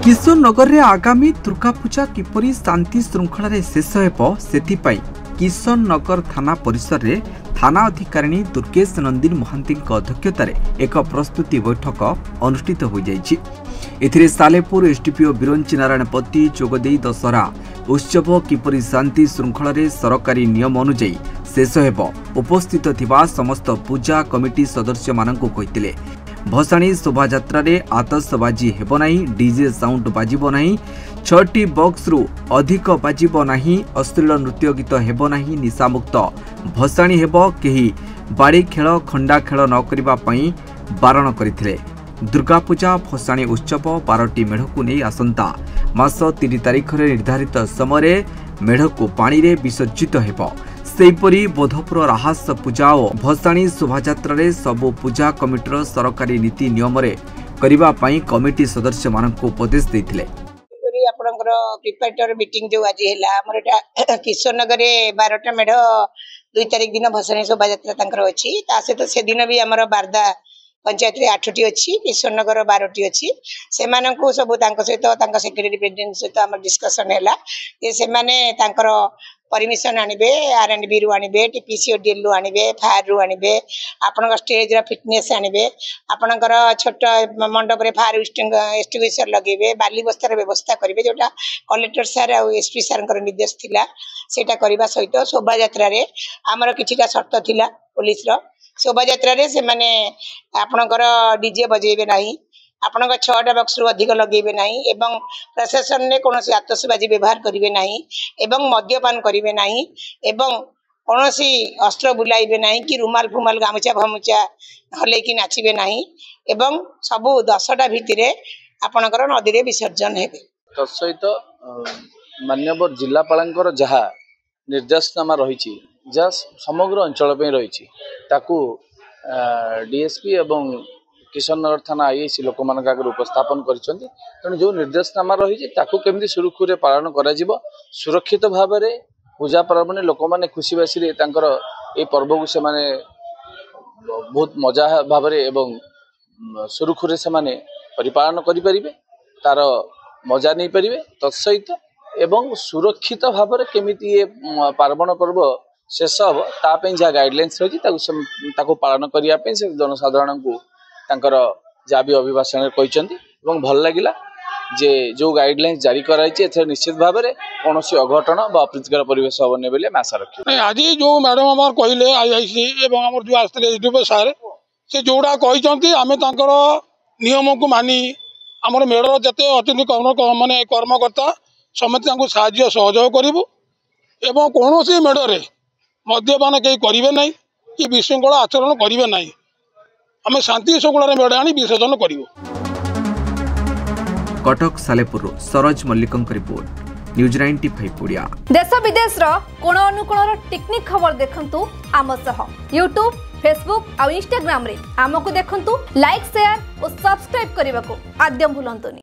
किशोरनगर रे आगामी दुर्गा पूजा किपरि शांति श्रृंखला रे शेष हेबो सेथिपाई किशोरनगर थाना परिसर रे थाना अधिकारिणी दुर्गेश नंदिन महांती अध्यक्षतार एक प्रस्तुति बैठक अनुष्ठित हो जाइछि। एथिरे सालेपुर एसडीपीओ बिरंची नारायण पति जोगदेई दशहरा उत्सव किपरि शांति श्रृंखला रे सरकारी नियम अनुଯାयी शेष हेबो उपस्थित थिबा समस्त पूजा कमिटी सदस्य मानकु कहिथिले। भसाणी शोभायात्रा रे आतशबाजी हेबो नाही, डीजे साउंड बाजिबो नाही, 6टी बॉक्स रु अधिक बाजिबो नाही, अश्लील नृत्य गीत हेबो नाही, निशामुक्त भसाणी हेबो, केही बाड़ी खेल खंडा खेल न करिबा पई बारण करिथिले। दुर्गा पूजा भसाणी उत्सव 12टी मेढ़ को नहीं आसंता मास 3 तारिख रे निर्धारित समय मेढ़ को पानी रे विसर्जित हेबो। सेहीपरि बोधपुर राहास पूजा और भसाणी शोभायात्रा रे सबु पूजा कमिटीर सरकारी नीति नियम रे करिबा पई कमिटी सदस्य मानक उपदेश देथिले। आपनकर प्रिपेरेटरी मीटिंग जो आज हैला हमर एटा किशोरनगर रे 12टा मेढ़ 2 तारिख दिन भसाणी शोभायात्रा तांकर अछि। ता से तो से दिन भी हमर बारदा पंचायत रे 8टी अछि, किशोरनगर 12टी अछि। से मानकु सब तांको सहित तांको सेक्रेटरी प्रेसिडेंट सहित हमर डिस्कशन हैला जे से माने तांकर परमिशन आनिबे, आरएनबी रु आनिबे, टीपीसीओडीएल रु आनिबे, फायर रु आनिबे, आपनका स्टेज रा फिटनेस आनिबे, आपनकर छोट मंडप रे फायर एक्सटिंग्विशर लगेबे, बाली बस्तार व्यवस्था करिवे जोटा कलेक्टर सर आ एसपी सर कर निर्देश थिला सेटा करिबा सहित शोभायात्रा रे हमर किछिटा शर्त थिला पुलिस रो। शोभायात्रा रे से माने आपनकर डीजे बजेबे नाही, आपनका 6टा बॉक्स रु अधिक लगेबे नाही एवं प्रशासन ने कोनोसी आतशबाजी व्यवहार करिवे नाही एवं मद्यपान करिवे नाही एवं कोनोसी अस्त्र बुलाइबे नाही कि रुमाल फुमाल गामुचा भमुचा हले कि नाचिबे नाही एवं सबु 10टा भितरे आपनकर नदी रे विसर्जन हेबे। तत्सहित माननीय जिलापालंकर जहा निर्देशनामा रही समग्र अंचल पे रही ताकू डीएसपी एवं किशोरनगर थाना आईएसी लोक मान आगे उपस्थापन कर जो निर्देशनामा रही केमती सुरखुरे पालन कर सुरक्षित भाव में पूजा पर्वण लोक मैंने खुशी बासी ये पर्व को से बहुत मजा भाव एवं सुरखुरे से परिपालन करें तार मजा नहीं पारे। तत्सहित एवं सुरक्षित भाव में केमिति ये पार्वण पर्व शेष हम ताप जहाँ गाइडलाइंस रही पालन करने से जनसाधारण को तांकर जहाँ भी अभिभाषण कहते भल लगिला जे जो गाइडलाइंस जारी कराई निश्चित भाव में कौन अघटन व अप्रीतिकर परिवेश हेनी बोली आशा रखी। आज जो मैडम आम कहले आईआईसी एवं जो आसते एसडीओ सार से जोड़ा कहते आम नियम को मानी आमर मेढ़र जिते अच्छे माने कर्मकर्ता समस्त साहाय्य सहयोग करूँ एवं कौन मेढ़े मद्यपान कहीं करेंगे ना कि विशृंखला आचरण करेंगे ना, आम शांति शृंखला मेढ़ आनी विसर्जन करूँ। कटक सालेपुर सरोज मल्लिकं रिपोर्ट न्यूज 95 ओडिया। देश विदेश कोण अनुकोण टेक्निक खबर देखंतु आम सह यूट्यूब, फेसबुक और इंस्टाग्राम रे आमको देखंतु, लाइक शेयर और सब्सक्राइब करने को आद्यम भूलंतुनी।